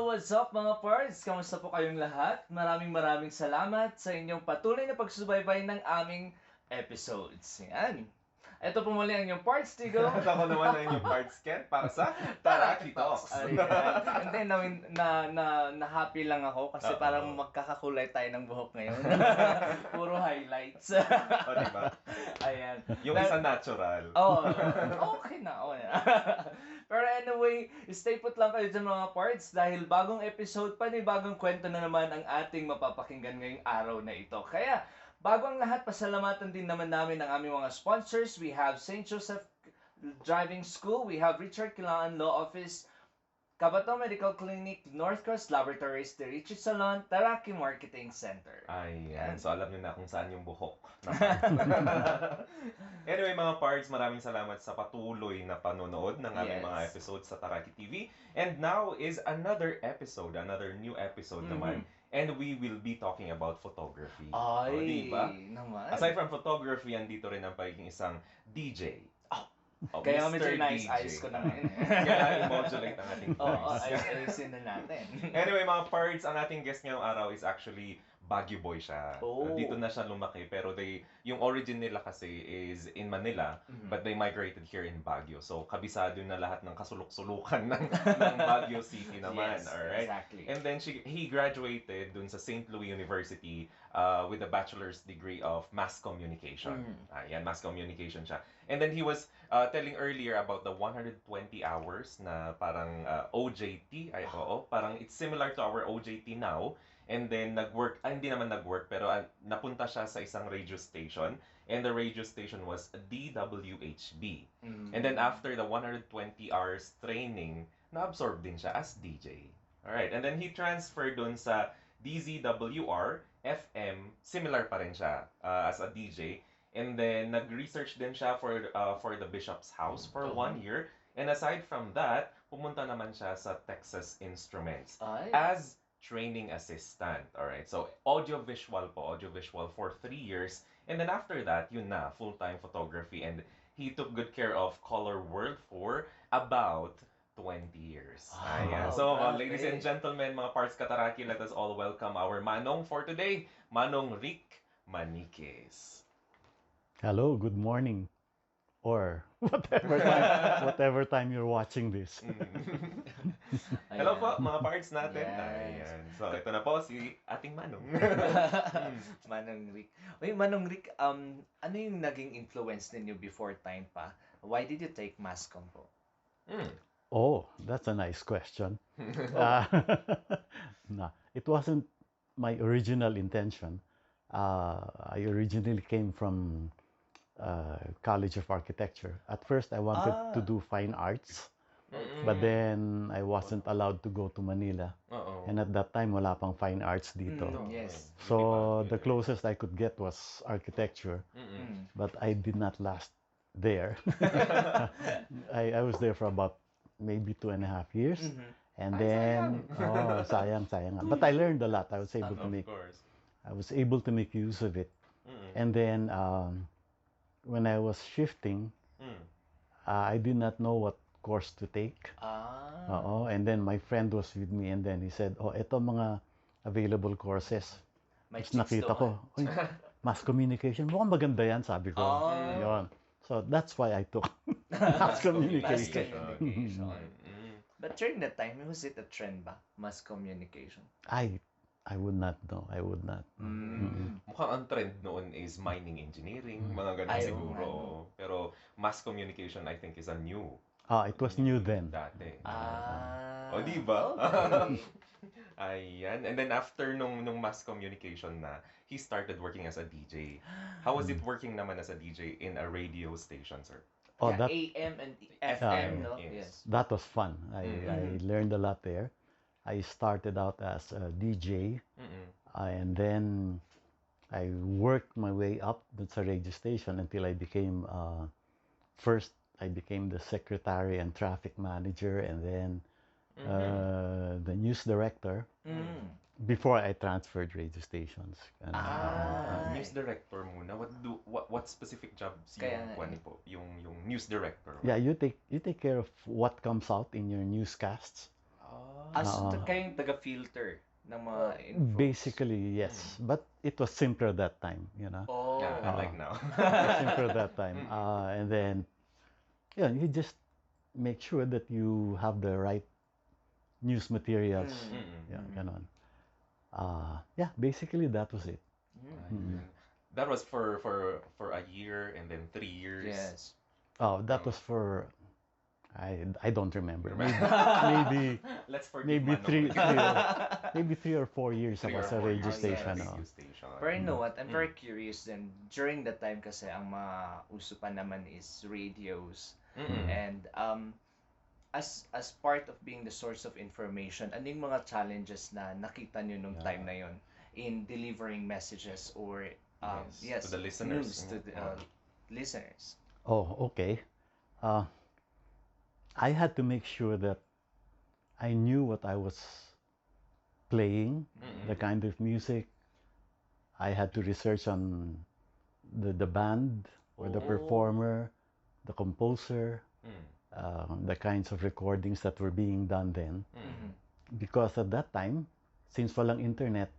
What's up mga pards? Kamusta po kayong lahat? Maraming salamat sa inyong patuloy na pagsubaybay ng aming episodes. Yan. Ito po muli ang inyong pards, Tigo. At ako naman ang inyong parts, Ken, para sa Taraki Talks. Ayan. And then, na-happy lang ako kasi parang magkakakulay tayo ng buhok ngayon. Puro highlights. O, diba? Ayan. Yung isa natural. Okay na. Pero anyway, stay put lang kayo dyan mga parts dahil bagong episode, panibagong kwento na naman ang ating mapapakinggan ngayong araw na ito. Kaya, bago ang lahat, pasalamatan din naman namin ang aming mga sponsors. We have St. Joseph Driving School, we have Richard Kilaan Law Office, Cabato Medical Clinic, North Coast Laboratories, The Richie Salon, Taraki Marketing Center. Ayan. So, alam nyo na kung saan yung buhok. Anyway, mga parts, maraming salamat sa patuloy na panonood ng aming mga episodes sa Taraki TV. And now is another new episode naman. And we will be talking about photography. Diba? Naman. Aside from photography, andito rin ang pagiging isang DJ. Kaya medyo nice eyes ko na ngayon. Kaya i-modulate ang ating voice. Ayusin na natin. Anyway, mga parts, ang ating guest ngayong araw is actually Baguio boy siya. Dito na siya lumaki, pero yung origin nila kasi is in Manila, but they migrated here in Baguio. So, kabisado na lahat ng kasulok-sulukan ng Baguio City naman. Yes, alright? exactly. And then he graduated dun sa St. Louis University with a bachelor's degree of mass communication. Yan, mass communication siya. And then he was telling earlier about the 120 hours na parang OJT. Parang it's similar to our OJT now. And then hindi naman nag-work, pero napunta siya sa isang radio station. And the radio station was DWHB. And then after the 120 hours training, na-absorb din siya as DJ. Alright, and then he transferred dun sa DZWR, FM, similar pa rin siya as a DJ. And then nag-research din siya for the Bishop's House for 1 year. And aside from that, pumunta naman siya sa Texas Instruments as training assistant. Alright, so audiovisual for 3 years. And then after that, yun na, full-time photography. And he took good care of Color World for about 20 years. Ayan. So, ladies and gentlemen, mga parts Kataraki, let us all welcome our Manong for today, Manong Rick Manuiquis. Hello, good morning. Or whatever time you're watching this. Hello po, mga parts natin. Ayan. So, ito na po si ating Manong. Manong Rick. Uy, Manong Rick, ano yung naging influence ninyo before time pa? Why did you take mass comm po? Oh, that's a nice question. No, it wasn't my original intention. I originally came from College of Architecture. At first, I wanted to do fine arts. But then, I wasn't allowed to go to Manila. And at that time, wala pang fine arts dito. Yes. So, the closest I could get was architecture. But I did not last there. I was there for about maybe 2.5 years. And then, sayang. But I learned a lot. I was able to make use of it. And then, when I was shifting, I did not know what course to take. And then my friend was with me, and then he said, eto mga available courses. Tapos nakita ko, mass communication. Mukhang maganda yan, sabi ko. Yun. So that's why I took mass communication. But during that time, was it a trend ba? Mass communication? I would not know. I would not. Mukhang ang trend noon is mining engineering, mga ganun siguro. Pero mass communication, I think, is a new. It was new then. Dati. Di ba? Ayan. And then after nung mass communication na, he started working as a DJ. How was it working naman as a DJ in a radio station, sir? That AM and FM, no? Yes. That was fun. I learned a lot there. I started out as a DJ, and then I worked my way up sa radio station until I became, first I became the secretary and traffic manager, and then the news director, before I transferred radio stations. News director muna. What specific jobs yung news director? Yeah, you take care of what comes out in your newscasts. So, Oo. kayong taga-filter ng mga infos. Basically, yes. But it was simpler that time, you know. Oh. Yeah, unlike now. It was simpler that time. And then, yeah, you just make sure that you have the right news materials. Yeah, ganon. Yeah, basically that was it. Ayun. That was for a year and then 3 years. Yes. Oh, that was for I don't remember. Remember? Maybe Let's forgive maybe Manong. maybe 3 or 4 years Three ako or sa 4 radio years station. sa Oh. radio station. But you know what? I'm very curious then. During that time kasi ang mauso pa naman is radios. And as part of being the source of information, ano yung mga challenges na nakita nyo nung time na yon in delivering messages or Yes, to the listeners. news to the listeners? Oh, okay. I had to make sure that I knew what I was playing, the kind of music. I had to research on the band or the performer, the composer, the kinds of recordings that were being done then. Because at that time, since walang internet,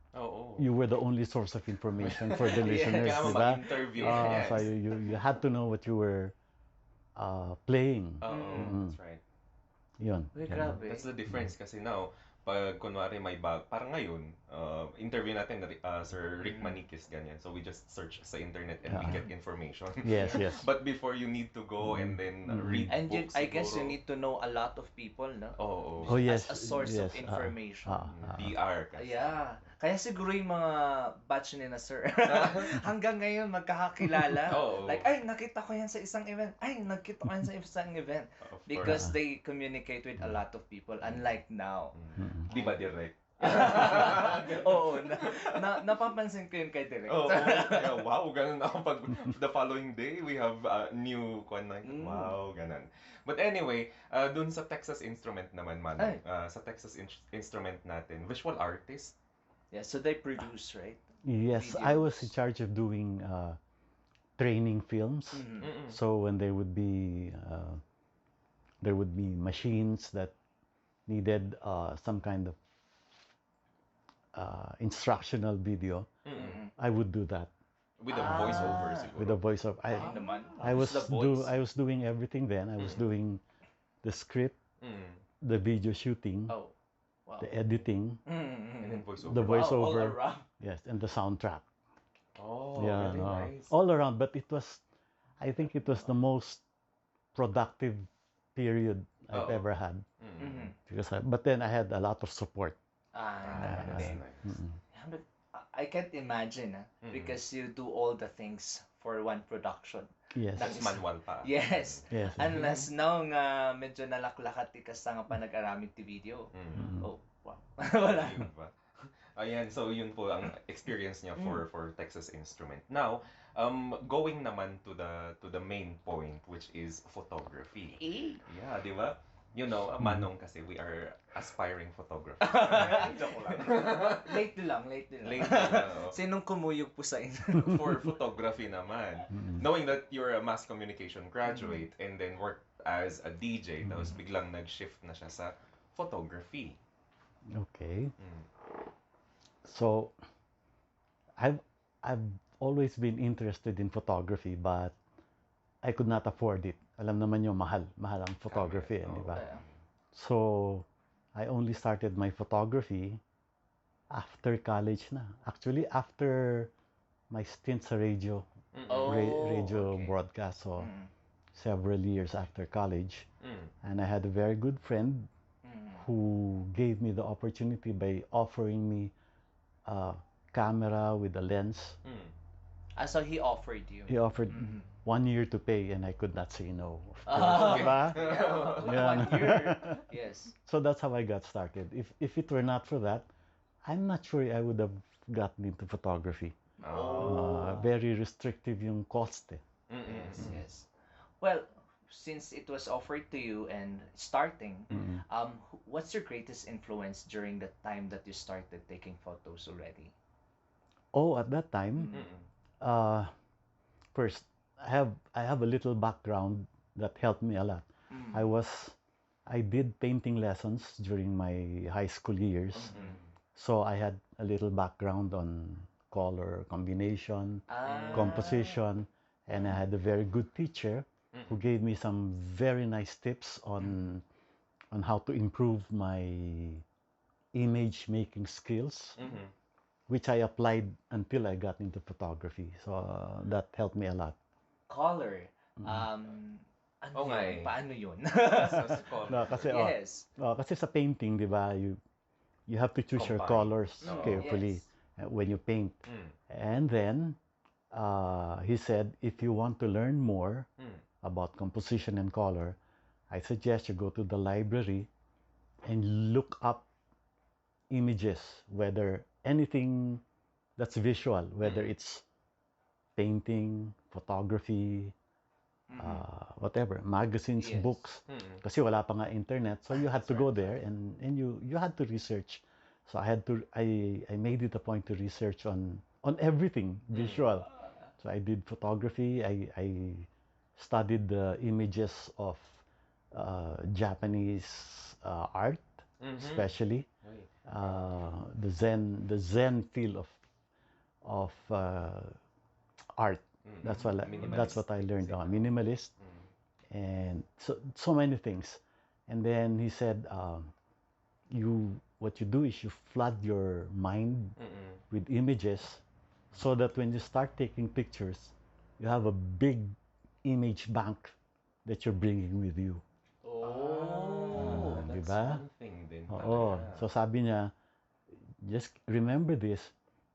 you were the only source of information for the listeners, Kailangan di ba? mag-interview. So you had to know what you were playing. That's right. Yun. Uy, Ganun. grabe. That's the difference kasi now, pag kunwari may parang ngayon, interview natin Sir Rick Maniniyot, ganyan. So we just search sa internet and we get information. Yes, yes. But before you need to go and then read And books. I guess you siguro. need to know a lot of people, no? Oh, yes. As a source of yes. information. PR kasi. Yeah. Kaya siguro yung mga batch ni na sir, hanggang ngayon magkakakilala. Oo. Like, ay, nakita ko yan sa isang event. Ay, nakita ko yan sa isang event. Of Because course. they communicate with a lot of people, unlike now. Di ba direct? Oo, napapansin ko yun kay Direk. Kaya wow, ganun ako pag the following day we have new wow, ganun. But anyway, dun sa Texas Instrument naman man, sa Texas Instrument natin, visual artist. Yeah, so they produce, right? Yes, I was in charge of doing training films. So when there would be machines that needed some kind of instructional video, I would do that With the voiceover siguro. with a voiceover. I was doing everything then. I was doing the script, the video shooting, Oh, wow. the editing, And then voiceover. the voiceover, all around. yes, and the soundtrack. Oh, Yeah, really no, nice. all around. But I think it was the most productive period I've ever had. But then I had a lot of support. That's Okay. nice. Yeah, but I can't imagine, because you do all the things for one production. Yes, That's Tapos manual pa. Yes. yes. Unless now nga medyo nalaklakat ikas nga pa nag-aramid ti video. Oh, wow. Wala. Yun ba? Ayan, so yun po ang experience niya for Texas Instrument. Now, going naman to the main point, which is photography. Yeah, di ba? You know, Manong kasi we are aspiring photographers. Joke lang. Lately lang. Lately lang, oh. Sinong kumuyog po sa inyo? For photography naman, knowing that you're a mass communication graduate and then worked as a DJ, tapos biglang nag-shift na siya sa photography. Okay. So, I've always been interested in photography, but I could not afford it. Alam naman yung mahal ang photography, di ba? So, I only started my photography after college na. Actually, after my stint sa radio, radio broadcast, so several years after college. And I had a very good friend who gave me the opportunity by offering me a camera with a lens. So he offered you? He offered 1 year to pay, and I could not say no. Of course, Okay. diba? Yeah, 1 year. Yes. So that's how I got started. If it were not for that, I'm not sure I would have gotten into photography. Very restrictive yung cost. Yes. Well, since it was offered to you and starting, what's your greatest influence during the time that you started taking photos already? Oh, at that time, first I have a little background that helped me a lot. I was I did painting lessons during my high school years. Mhm. So I had a little background on color combination, Ah. composition, and I had a very good teacher who Mm-mm. gave me some very nice tips on how to improve my image making skills, Mm-hmm. which I applied until I got into photography. So that helped me a lot. Color. Mm. Ano Oo nga yun? eh. Paano yun? Sa color. No, kasi Yes. kasi sa painting, 'di ba, you have to choose your Combine. colors Oo. carefully Yes. when you paint. Mm. And then he said, if you want to learn more Mm. about composition and color, I suggest you go to the library and look up images, whether anything that's visual, whether it's painting, photography, whatever, magazines, Yes. books. Mm-mm. Kasi wala pa nga internet, so you had to That's go right. there and you had to research. So I made it a point to research on everything visual. So I did photography. I studied the images of Japanese art, Mhm. especially Uy. the Zen feel of art. That's what that's what I learned. Minimalist, Mm. and so many things. And then he said, what you do is you flood your mind Mm-mm. with images, so that when you start taking pictures, you have a big image bank that you're bringing with you. Oh. That's Diba? one thing din Oo. talaga. So sabi niya, just remember this,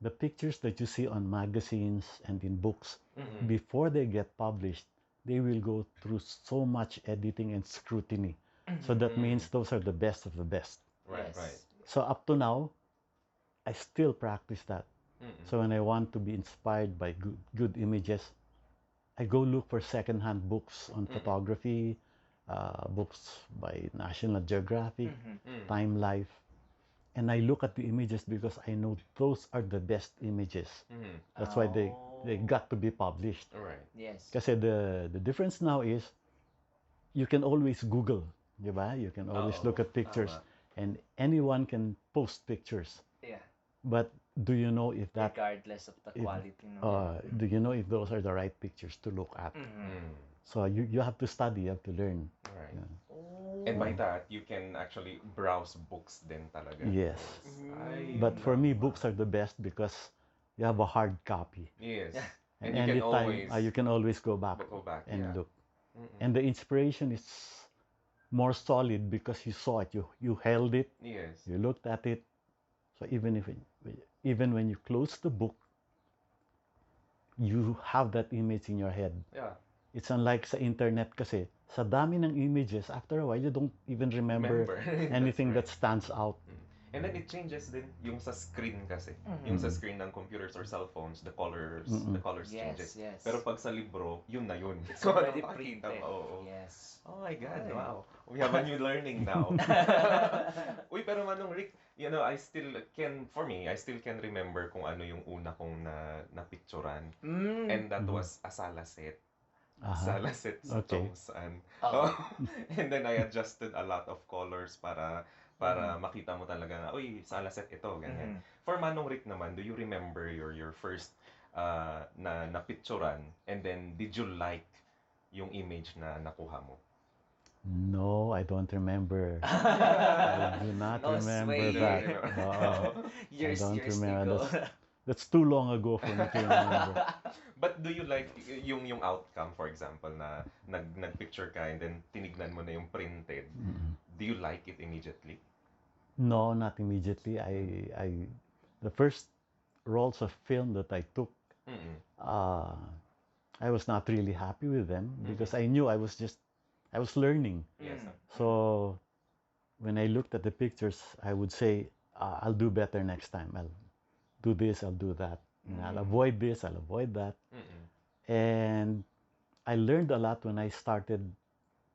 the pictures that you see on magazines and in books, Mm-mm. before they get published, they will go through so much editing and scrutiny. So that means those are the best of the best. Right, Yes. right. So up to now, I still practice that. Mm-mm. So when I want to be inspired by good images, I go look for secondhand books on photography, books by National Geographic, Mm. Time Life, and I look at the images because I know those are the best images. Mm. That's why they got to be published. All right. Yes. Kasi the difference now is you can always Google, di ba? You can always look at pictures, Tama. and anyone can post pictures. Yeah. But do you know if that Regardless of the if, quality ng do you know if those are the right pictures to look at? Mm. So you have to study, you have to learn. All right. Oh. And by that, you can actually browse books din talaga. Yes. Ay, But for me, naman. books are the best because you have a hard copy. Yes. Yeah. And And you can anytime always you can always go back go back. and Yeah. look. Mm-mm. And the inspiration is more solid because you saw it, you held it, Yes. you looked at it. So even when you close the book, you have that image in your head. Yeah. It's unlike sa internet kasi, sa dami ng images, after a while, you don't even remember That's anything right. that stands out. And then it changes din yung sa screen kasi. Yung sa screen ng computers or cell phones, the colors changes. Yes. Pero pag sa libro, yun na yun. It's already makikita printed. mo, oo. Yes. Oh my God, Ay. wow. We have a new learning now. Uy, pero Manong Rick, you know, I still can remember kung ano yung una kong na-picturean. And that was a sala set. Sala set sa Okay. Chongsan. Oh. And then I adjusted a lot of colors para makita mo talaga na, uy, sala set ito, ganyan. For Manong Rick naman, do you remember your first na picturean, and then did you like yung image na nakuha mo? No, I don't remember. I do not No remember sway. that. Years I don't ago. remember. That's too long ago for me to remember. But do you like yung outcome, for example, na nagpicture ka and then tinignan mo na yung printed? Do you like it immediately? No, not immediately. The first rolls of film that I took, I was not really happy with them because I knew I was learning. Yes. So when I looked at the pictures, I would say, I'll do better next time. I'll do this, I'll do that. And I'll avoid this, I'll avoid that. And I learned a lot when I started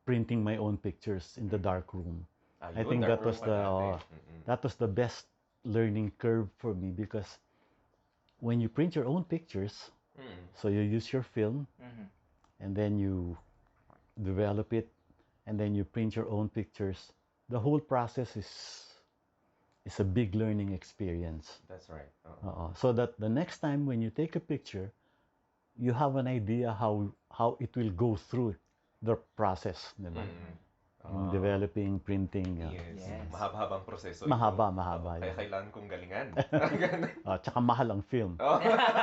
printing my own pictures in the dark room. I think that was the best learning curve for me because when you print your own pictures, so you use your film and then you develop it, and then you print your own pictures. The whole process is a big learning experience. That's right. So that the next time when you take a picture, you have an idea how it will go through the process, diba? In developing, printing. Yes. Yes. Mahaba-habang proseso Mahaba, ito. mahaba. Kaya Yun. kailangan kong galingan. Tsaka mahal ang film.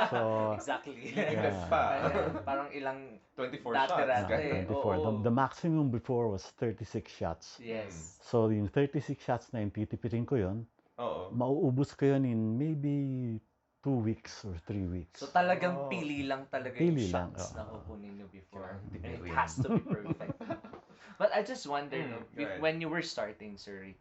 So, Exactly. Limited pa. Ayan, parang ilang 24 dati-dati. shots. 24. Oo. The maximum before was 36 shots. Yes. So, yung 36 shots na yun, titipirin ko yun, Oo. mauubos ko yun in maybe 2 weeks or 3 weeks. So talagang pili lang talaga Pili yung lang, shots na oo. kukunin nyo before. Kailangan And it tipirin. has to be perfect. But I just wonder, no, go ahead. when you were starting, Sir Rick,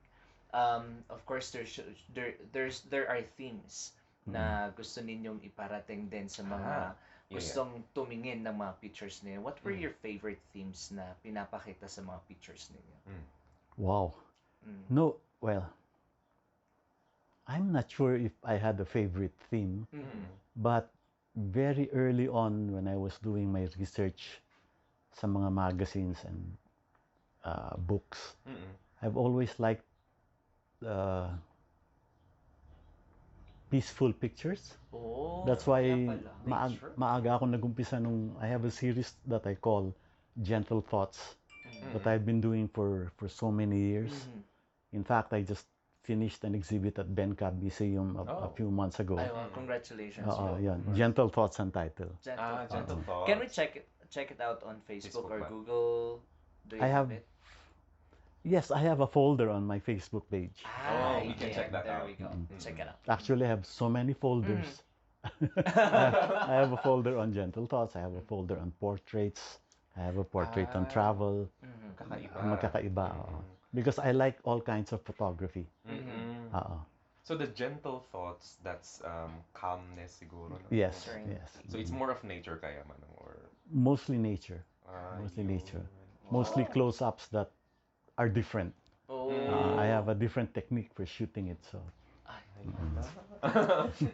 of course there are themes na gusto ninyong iparating din sa mga gustong tumingin ng mga pictures niyo. What were your favorite themes na pinapakita sa mga pictures ninyo? Wow. No, well, I'm not sure if I had a favorite theme, but very early on when I was doing my research sa mga magazines and books, I've always liked peaceful pictures. Oh, That's why kaya pala. maaga ako nagumpisa nung I have a series that I call Gentle Thoughts that I've been doing for so many years. In fact, I just finished an exhibit at Bencab Museum a few months ago. Ay, wow, congratulations. Yan. Gentle Thoughts ang title. Gentle Thoughts. Can we check it out on Facebook or ba? Google? Do you I have it? Yes, I have a folder on my Facebook page. We can check that there out. we go. Check it out. Actually, I have so many folders. I have a folder on Gentle Thoughts. I have a folder on portraits. I have a portrait on travel. Kakaiba. Magkakaiba. Because I like all kinds of photography. So the Gentle Thoughts, that's calmness siguro. No? Yes, Right. yes. So it's more of nature kaya manong or Mostly nature. Mostly yun. nature. Mostly close-ups that are different. Oh. I have a different technique for shooting it. So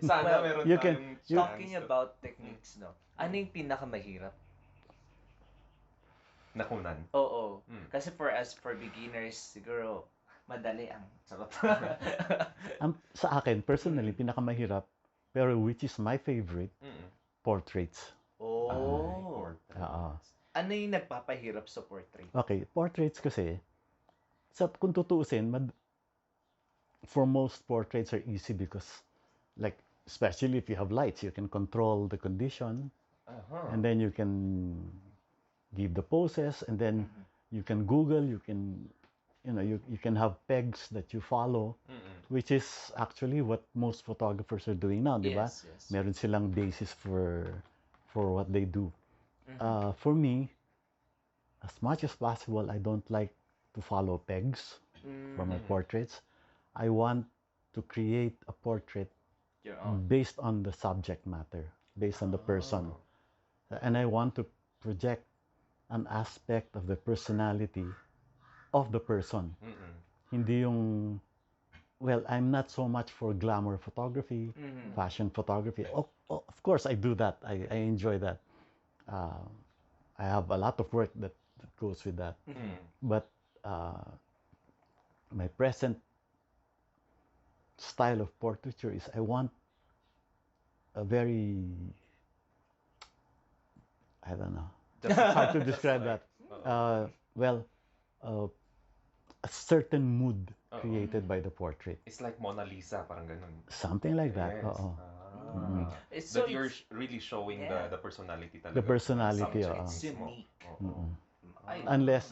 Sana Well, meron you tayong can- Talking chance to- about techniques, no? Ano yung pinakamahirap? Nakunan. Oo. Kasi for us, for beginners, siguro, madali ang sarap. sa akin, personally, pinakamahirap, pero which is my favorite, portraits. Oh. Ano yung nagpapahirap sa portrait? Okay, portraits kasi, kung tutuusin, for most portraits are easy because, like, especially if you have lights, you can control the condition, and then you can give the poses, and then you can Google, you can, you can have pegs that you follow, which is actually what most photographers are doing now, di ba? Yes. Meron silang basis for what they do. For me, as much as possible, I don't like to follow pegs for my portraits. I want to create a portrait Your own. based on the subject matter, based on the person. And I want to project an aspect of the personality of the person. Hindi yung, well, I'm not so much for glamour photography, fashion photography. Of course, I do that. I enjoy that. I have a lot of work that goes with that. But my present style of portraiture is I want a very, I don't know, how to describe that. Well, a certain mood created by the portrait. It's like Mona Lisa, parang ganun. Something like that. Yes. Oo. That you're really showing the personality talaga. The personality, Subject It's mismo. unique.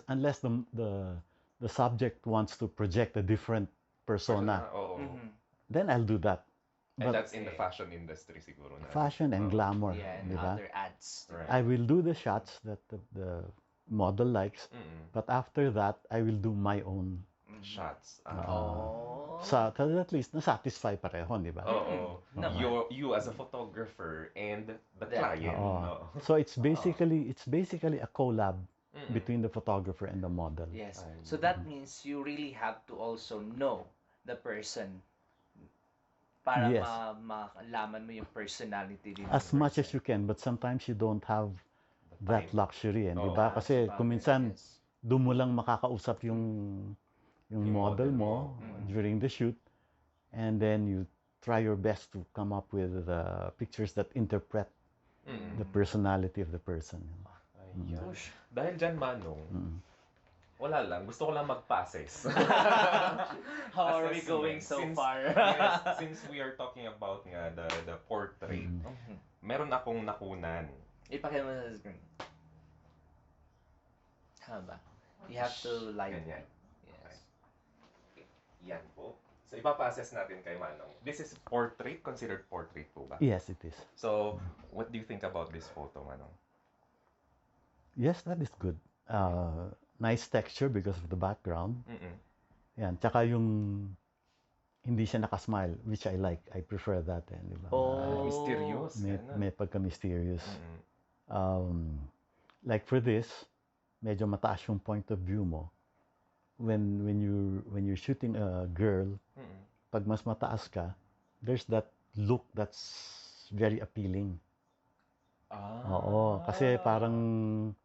Unless the subject wants to project a different persona, then I'll do that. And But that's in the fashion industry siguro na. fashion and glamour, Yeah, and di ba? other ads. Right. I will do the shots that the model likes, but after that, I will do my own. Shots. Oh. At least na-satisfy pareho, di ba? Naman. You as a photographer and the client. Oo. So it's basically a collab between the photographer and the model. Yes. So that means you really have to also know the person para Yes. malaman mo yung personality din. As much as you can, but sometimes you don't have that luxury, di ba? Kasi kung minsan doon mo lang makakausap yung model mo during the shoot, and then you try your best to come up with pictures that interpret the personality of the person. Ayan. Dahil dyan, Manong, wala lang. Gusto ko lang mag-passes. How are we going so far? Yes, since we are talking about nga the portrait, meron akong nakunan. Ipakita mo sa screen. Haba. You have to like. Ganyan. Yes. Yan po. So, ipapasses natin kay Manong. This is portrait, considered portrait po ba? Yes, it is. So, what do you think about this photo, Manong? Yes, that is good. Nice texture because of the background. Yan. Tsaka yung hindi siya nakasmile, which I like. I prefer that. Di ba? Mysterious. May pagka-mysterious. Like for this, medyo mataas yung point of view mo. When you're shooting a girl, pag mas mataas ka, there's that look that's very appealing. Oo, kasi parang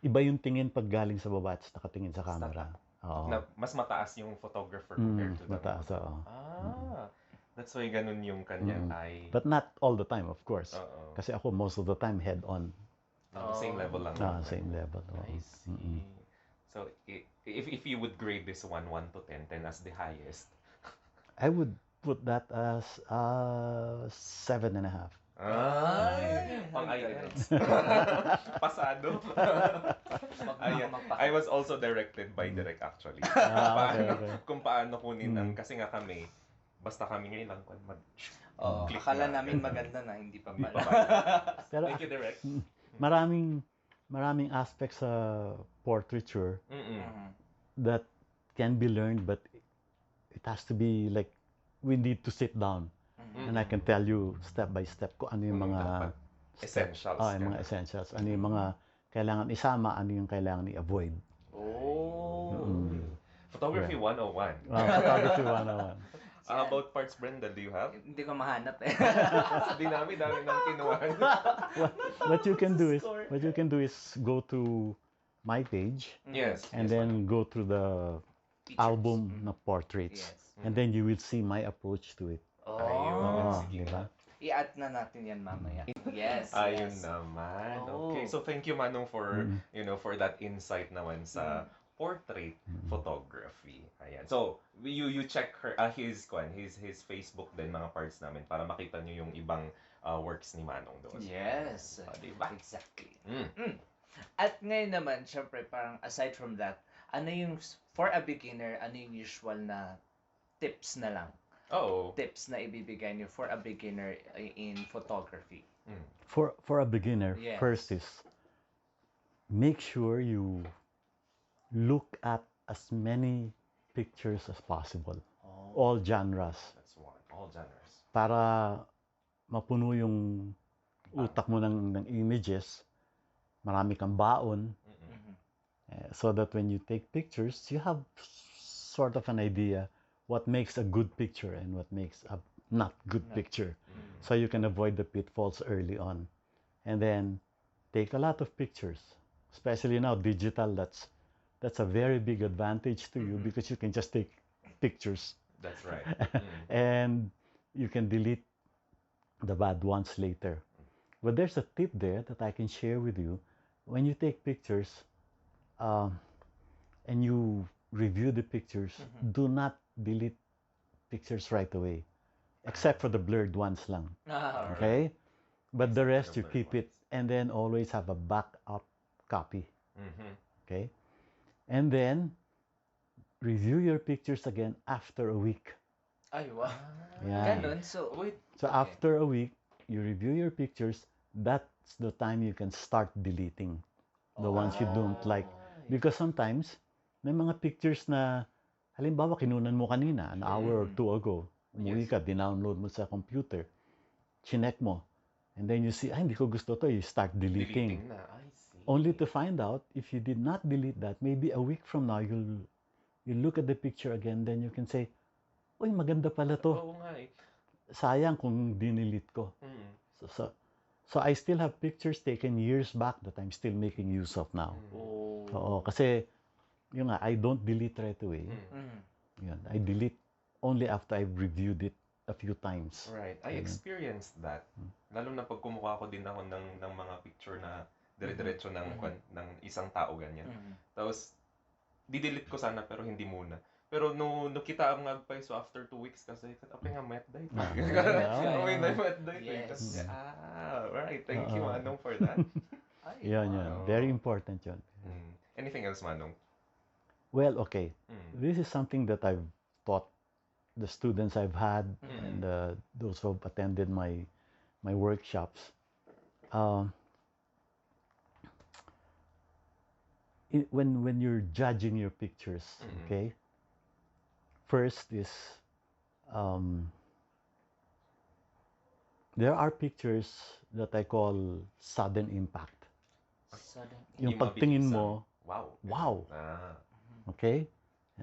iba yung tingin pag galing sa baba at nakatingin sa camera. Oo. Na mas mataas yung photographer compared to the mataas, oo. That's why ganun yung kanyang eye. But not all the time, of course. Oo. Kasi ako most of the time head on. Same level lang. Same level. I see. So, if you would grade this 1 to 10, 10 as the highest, I would put that as 7.5. Pang IELTS. Pasado. Ayan. I was also directed by Direk actually. Okay. Kung paano kunin ang, kasi nga kami, basta kami ngayon lang mag-click akala na. namin maganda na, hindi pa pala. Pero Thank you, Direk. maraming aspects sa portraiture that can be learned, but it has to be like, we need to sit down. And I can tell you step by step kung ano yung mga essentials. Yung mga essentials. Ano yung mga kailangan isama, ano yung kailangan i-avoid. Photography 101. Photography 101. How about parts, Brenda? Do you have? Hindi ko mahanap eh. Dami nang kinuhan. What you can do is go to my page. Yes. And then go through the album na portraits. Yes. And then you will see my approach to it. Ayun. Sige diba? I-add na natin yan mamaya. Yes. Ayun naman. Okay. So thank you, Manong, for for that insight naman sa portrait photography. Ayan. So you check his Facebook din, mga parts namin, para makita niyo yung ibang works ni Manong doon. Yes. Diba? Exactly. At ngayon naman, syempre, parang aside from that, ano yung, for a beginner, ano yung usual na tips na lang? Tips na ibibigay niyo for a beginner in photography? For a beginner, Yes. first is make sure you look at as many pictures as possible. All genres. That's one. All genres. Para mapuno yung utak mo ng images, marami kang baon. So that when you take pictures, you have sort of an idea what makes a good picture and what makes a not good picture. So you can avoid the pitfalls early on. And then take a lot of pictures. Especially now, digital, that's a very big advantage to you because you can just take pictures. That's right. And you can delete the bad ones later. But there's a tip there that I can share with you. When you take pictures and you review the pictures, do not delete pictures right away, except for the blurred ones lang. Okay? But the rest you keep it, and then always have a backup copy. Okay? And then review your pictures again after a week. Ay, wow. Yeah. Ganun. So, wait. So after a week, you review your pictures. That's the time you can start deleting the ones you don't like. Because sometimes, may mga pictures na, halimbawa, kinunan mo kanina, an hour or two ago. Umuwi ka, dinownload mo sa computer. Chinek mo. And then you see, hindi ko gusto to. You start deleting. Na. I see. Only to find out, if you did not delete that, maybe a week from now, you look at the picture again, then you can say, uy, maganda pala to. Oo nga eh. Sayang kung dinilit ko. So I still have pictures taken years back that I'm still making use of now. Oh. Oo, kasi yung nga, I don't delete right away. Yun, I delete only after I've reviewed it a few times. Right. I experienced that. Lalo na pag kumuha ko din ako ng mga picture na dire-diretso ng isang tao ganyan. Tapos, didelete ko sana pero hindi muna. Pero no kita ang agpay, so after 2 weeks kasi, apay nga met day. Apay na met day. Yes. Right. Thank you, Manong, for that. Ay, Yun. wow. Very important yun. Anything else, Manong? Well, okay. This is something that I've taught the students I've had and those who have attended my workshops. When you're judging your pictures, okay, first is there are pictures that I call sudden impact. Yung pagtingin mo, wow. Okay?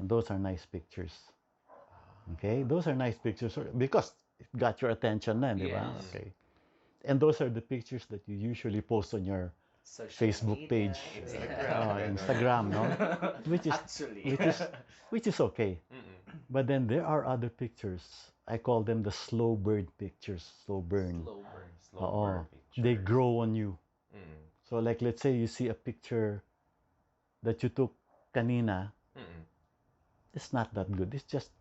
And those are nice pictures. Okay? Those are nice pictures because it got your attention na, di ba? Yes. Okay. And those are the pictures that you usually post on your Social Facebook media, page. yeah. Instagram, no? Actually. Which is okay. But then there are other pictures. I call them the slow burn pictures. Slow burn. Slow burn pictures. They grow on you. So like let's say you see a picture that you took kanina. It's not that good. It's just,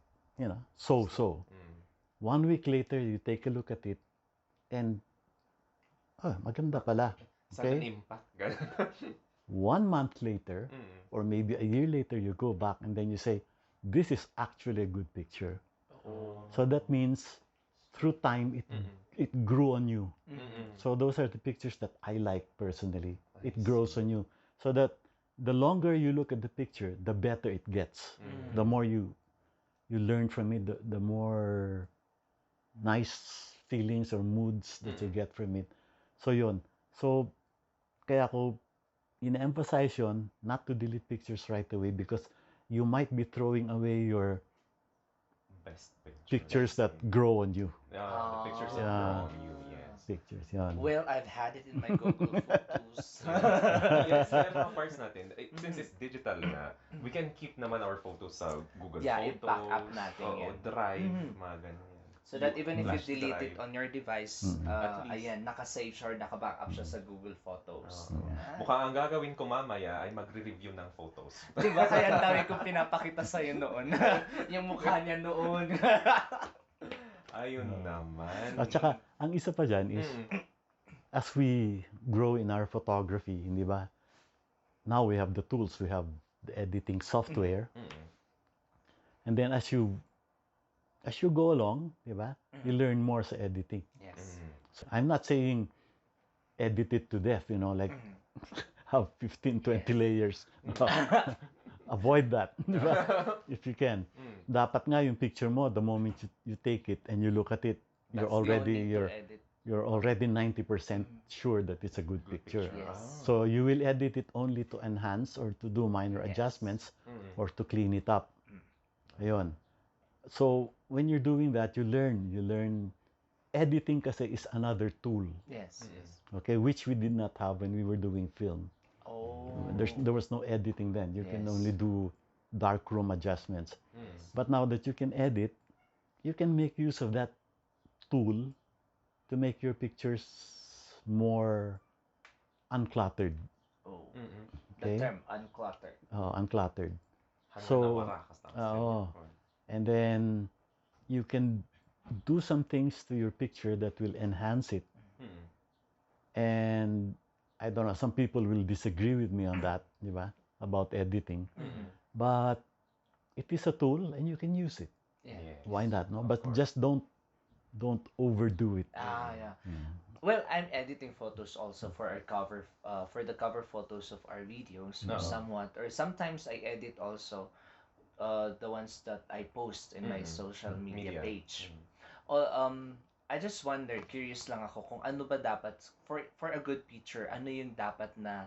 so. 1 week later, you take a look at it and, maganda pala. Sudden impact. 1 month later, or maybe a year later, you go back and then you say, this is actually a good picture. So that means through time, it grew on you. So those are the pictures that I like personally. It grows on you. So that the longer you look at the picture, the better it gets. The more you learn from it, the more nice feelings or moods that you get from it. So yun. So kaya ko ina-emphasize yun, not to delete pictures right away because you might be throwing away your Best pictures that grow on you. The pictures that grow on you, yes. Pictures, yan. Well, I've had it in my Google Photos. Yes, kaya mga parts natin, since it's digital na, we can keep naman our photos sa Google Photos. i-back up natin o yan. Drive, mga ganyan. So that even if Flash you delete drive. it on your device, At least. ayan, nakasave siya or nakabackup siya sa Google Photos. Mukhang ang gagawin ko mamaya ay magre-review ng photos. Diba? Kaya ang dami kong pinapakita sa'yo noon. Yung mukha niya noon. Ayun naman. At saka, ang isa pa dyan is, as we grow in our photography, hindi ba? Now we have the tools, we have the editing software. And then as you go along, di ba? You learn more sa editing. Yes. So I'm not saying edit it to death, like have 15, 20 layers. No. Avoid that, di ba? If you can. Dapat nga yung picture mo, the moment you take it and you look at it, you're already 90% sure that it's a good picture. Yes. So you will edit it only to enhance or to do minor adjustments or to clean it up. Ayun. So when you're doing that, you learn editing kasi is another tool. Yes. Okay, which we did not have when we were doing film. Oh. There was no editing then. You can only do darkroom adjustments. But now that you can edit, you can make use of that tool to make your pictures more uncluttered. Oh. Okay? The term uncluttered. Uncluttered. Hanggang So, nawarakas tapos ganyan. and then you can do some things to your picture that will enhance it. And I don't know, some people will disagree with me on that, di ba? About editing. But it is a tool and you can use it. Yeah. Why not? No, but just don't overdo it. Yeah. Well, I'm editing photos also for our cover, for the cover photos of our videos, or somewhat, or sometimes I edit also the ones that I post in my social media page. I just wonder, curious lang ako kung ano ba dapat for a good picture, ano yung dapat na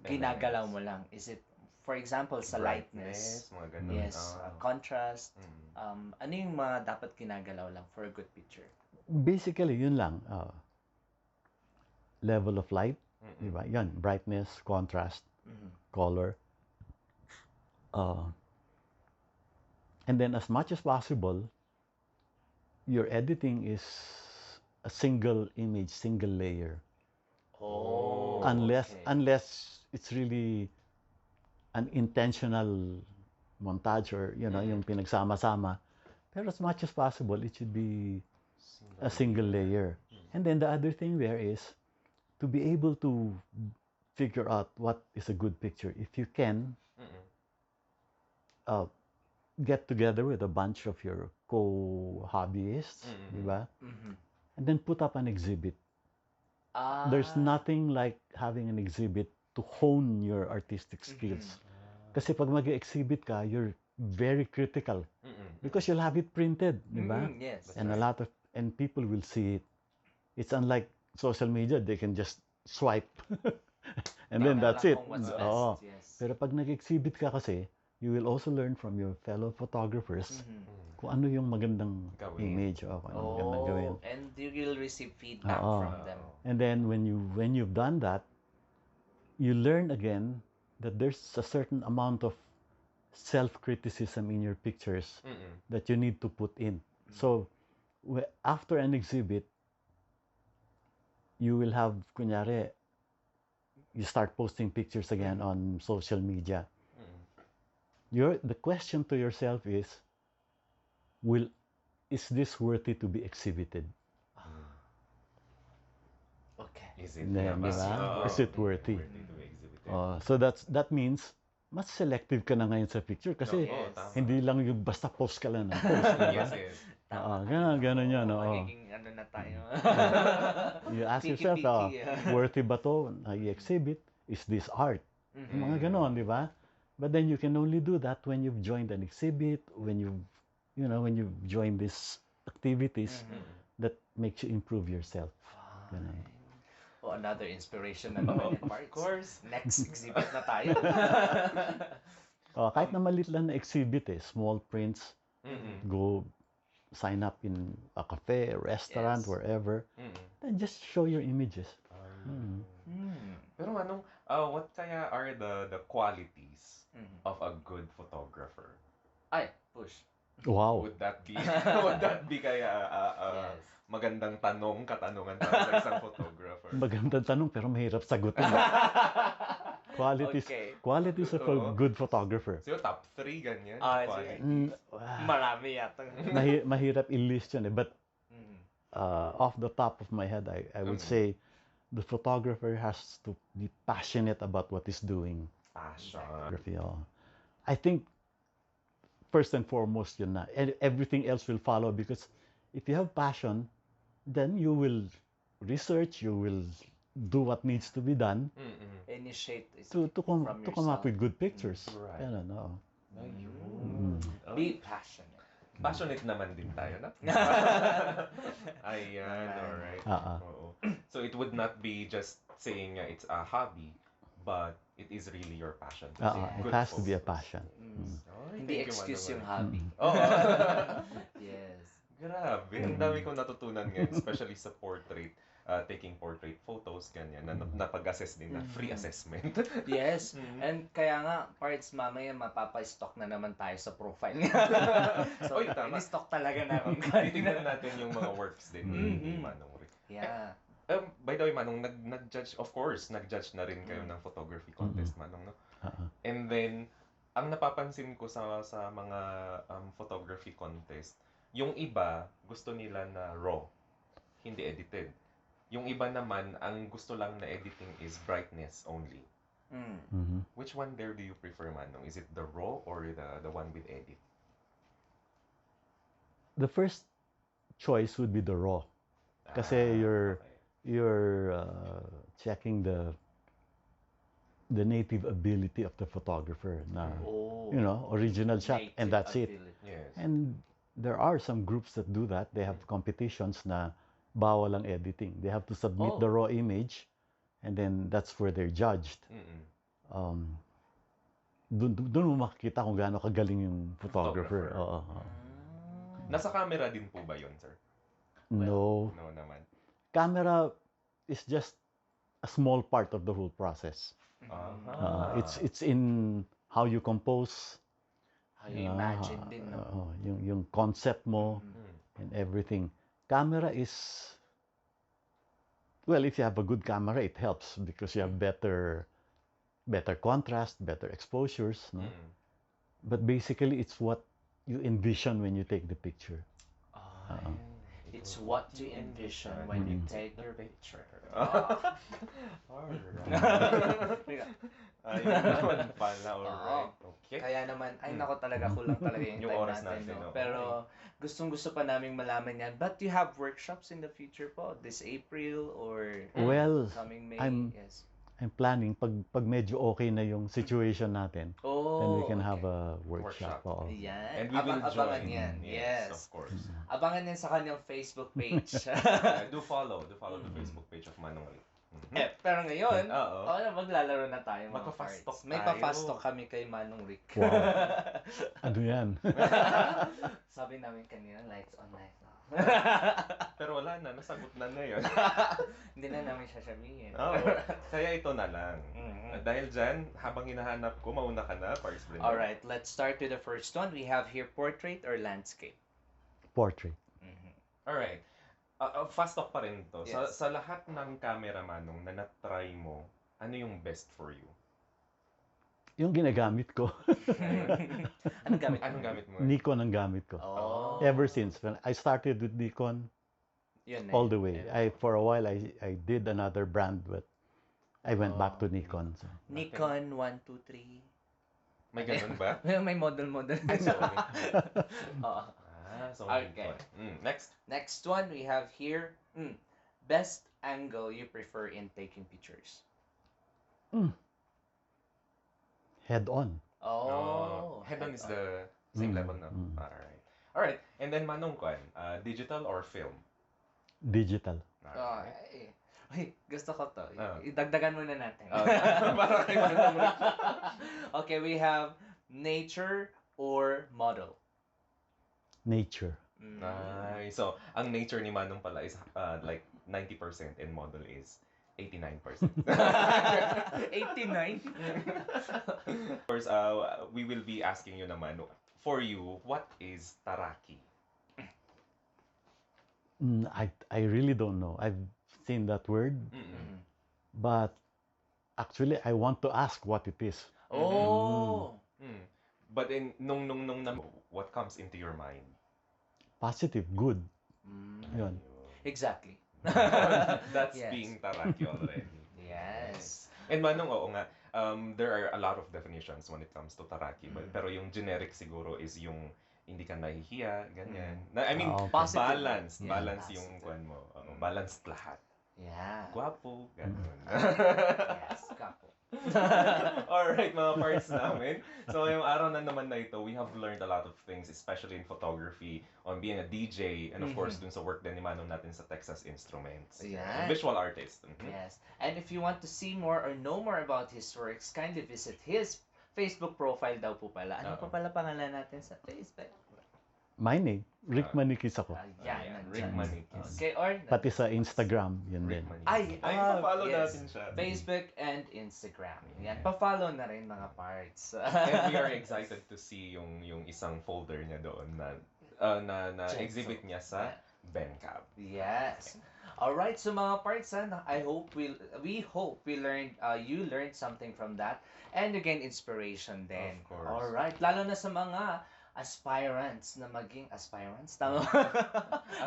ginagalaw mo lang? Is it, for example, sa lightness? Mga ganun. Yes, contrast. Ano yung mga dapat ginagalaw lang for a good picture? Basically, yun lang. level of light, di ba? Yan, brightness, contrast, color. And then as much as possible, your editing is a single image, single layer. Oh, Unless it's really an intentional montage or, yung pinagsama-sama. Pero as much as possible, it should be a single layer. And then the other thing there is to be able to figure out what is a good picture. If you can, get together with a bunch of your co-hobbyists, di ba? And then put up an exhibit. There's nothing like having an exhibit to hone your artistic skills. Kasi pag mag-exhibit ka, you're very critical because you'll have it printed, di ba? Yes. And and people will see it. It's unlike social media, they can just swipe and then that's it. Oo. Pero pag nag-exhibit ka kasi, you will also learn from your fellow photographers kung ano yung magandang image o kung ano magandang gawin. And you will receive feedback from them. And then when you've done that, you learn again that there's a certain amount of self-criticism in your pictures that you need to put in. So after an exhibit, you will have, kunyari, you start posting pictures again on social media. The question to yourself is this worthy to be exhibited? Okay. Is it? Is it worthy? So that means mas selective ka na ngayon sa picture kasi hindi lang yung basta post ka lang ng post. Yes. Ganun yun. Magiging ano na tayo. You ask yourself, worthy ba to na i-exhibit? Is this art? Mga ganon, di ba? But then you can only do that when you've joined an exhibit, when you've joined these activities that makes you improve yourself. Ganun. Another inspiration na naman yan, Parts. Of course. Next exhibit na tayo. Kahit na maliit lang na exhibit small prints, go sign up in a cafe, a restaurant, wherever, then just show your images. Pero what kaya are the qualities of a good photographer? Ay, push. Wow. Would that be kaya magandang katanungan para sa isang photographer? Magandang tanong pero mahirap sagutin. Qualities of a good photographer. So top 3 ganyan. Marami yata. Mahirap i-list yun but off the top of my head, I would say the photographer has to be passionate about what he's doing. Passion. I think first and foremost yun na. And everything else will follow because if you have passion, then you will research, you will do what needs to be done. Initiate to come up with good pictures. Right. Be passionate. Passionate naman din tayo, na? Ayan, alright. So it would not be just saying it's a hobby, but it is really your passion. It has to be a passion. Hindi excuse yung hobby. Yes. Grabe, ang dami kong natutunan ngayon, especially sa portrait. Taking portrait photos, ganyan, na napag-assess din na free assessment. Yes, and kaya nga, Parts, mamaya mapapa-stock na naman tayo sa profile. So, in-stock talaga namin. Titignan natin yung mga works din ni Manong Rick. Yeah. By the way, Manong, nag-judge, of course, nag-judge na rin kayo ng photography contest, Manong, no? And then, ang napapansin ko sa mga photography contest, yung iba, gusto nila na raw, hindi edited. Yung iba naman, ang gusto lang na editing is brightness only. Which one there do you prefer, Manong? Is it the raw or the one with edit? The first choice would be the raw. Kasi you're checking the native ability of the photographer na original shot and that's it. Yes. And there are some groups that do that. They have competitions na bawal ang editing. They have to submit the raw image and then that's where they're judged. Doon mo makikita kung gaano kagaling yung photographer. Nasa camera din po ba yun, sir? No. No naman. Camera is just a small part of the whole process. It's in how you compose, How you imagine din, no? yung concept mo and everything. Camera is, well, if you have a good camera, it helps because you have better contrast, better exposures, no? But basically, it's what you envision when you take the picture. It's what you envision when you take your picture. Ayun naman pala, alright. Okay. Kaya naman, ay nako talaga, kulang talaga yung Yung time oras natin. natin, No? no? Pero gustong-gusto pa naming malaman yan. But you have workshops in the future po? This April or Well, coming May? I'm planning, pag medyo okay na yung situation natin, then we can have a workshop. Oo. Ayan. And we will Abangan join. yan. Yes. Of course. Abangan yan sa kanyang Facebook page. Do follow the Facebook page of Manuiquis. Pero ngayon, Oo. maglalaro na tayo. Mga Magpa-fast talk parts. May tayo. pa-fast talk kami kay Manong Rick. Wow. Ano yan? Sabi namin kanina, lights on, lights off. Pero wala na, nasagot na yun. Hindi na namin sasabihin. Kaya ito na lang. Dahil dyan, habang hinahanap ko, mauna ka na, Parks Brenda. Alright, let's start with the first one. We have here portrait or landscape. Portrait. Alright. Fast talk pa rin to. Yes. Sa lahat ng camera manong na na-try mo, ano yung best for you? Yung ginagamit ko. Anong gamit? Anong gamit mo? Nikon ang gamit ko. Oh. Ever since. When I started with Nikon, Yun na all yun. the way. For a while, I did another brand, but I went back to Nikon. So. Nikon 123. May ganun ba? May model. Ay, sorry. Oo. So Okay. Next. Next one we have here. Best angle you prefer in taking pictures. Head on. Head on is the same level na. Alright. And then Manong Kwan, digital or film? Digital. Ay, gusto ko to. Idagdagan muna natin. Para kay Manong Rick. Okay, we have nature or model. Nature. Nice. So, ang nature ni Manong pala is like 90% and model is 89%. 89? Of course, we will be asking you naman, for you, what is Taraki? I really don't know. I've seen that word, but actually, I want to ask what it is. But nung what comes into your mind? Positive, good. Yun. Exactly. That's Yes. being Taraki already. Yes. And Manong, oo nga, there are a lot of definitions when it comes to Taraki. Pero yung generic siguro is yung hindi ka nahihiya, ganyan. I mean, Positive. balance. Yeah, Balance positive. yung kwan mo. Balanced lahat. Yeah. Gwapo, ganun. Yes, kapo. Alright, mga parts namin. So, ngayong araw na naman na ito, we have learned a lot of things, especially in photography, on being a DJ, and of course, dun sa work din ni Manong natin sa Texas Instruments. Yeah. Visual artist. Yes. And if you want to see more or know more about his works, kindly visit his Facebook profile daw po pala. Ano pa pala pangalan natin sa Facebook? My name, Rick Manuiquis ako. Ayan, Rick Maniniyot. Okay, or Pati sa Instagram, yun din. Ay, pa-follow natin siya. Facebook and Instagram. Yan, pa-follow na rin mga parts. And we are excited to see yung isang folder niya doon na exhibit niya sa Bencab. Yes. All right, so mga parts, I hope we hope we learned you learned something from that, and again inspiration then. Of course. All right, lalo na sa mga aspirants na maging aspirants, tama?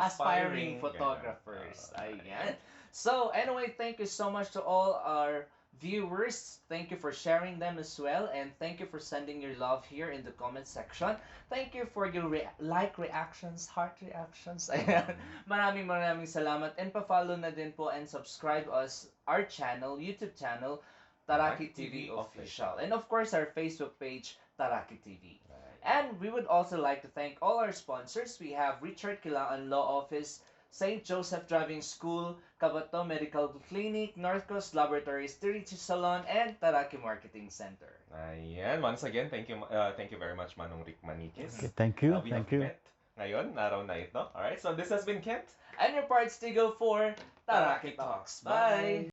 Aspiring photographers. Ayan. So anyway, thank you so much to all our viewers. Thank you for sharing them as well, and thank you for sending your love here in the comment section. Thank you for your like reactions, heart reactions. Ayan. Maraming salamat, and pa-follow na din po and subscribe us our channel, YouTube channel, Taraki TV Official, and of course our Facebook page, Taraki TV. And we would also like to thank all our sponsors. We have Richard Kilaan Law Office, St. Joseph Driving School, Cabato Medical Clinic, North Coast Laboratories, Tirichi Salon, and Taraki Marketing Center. Ayan. Once again, thank you very much, Manong Rick Maniniyot. Okay, thank you. We Thank have you. met ngayon, araw na ito. Alright, so this has been Kent. And your parts to go for Taraki Talks. Bye!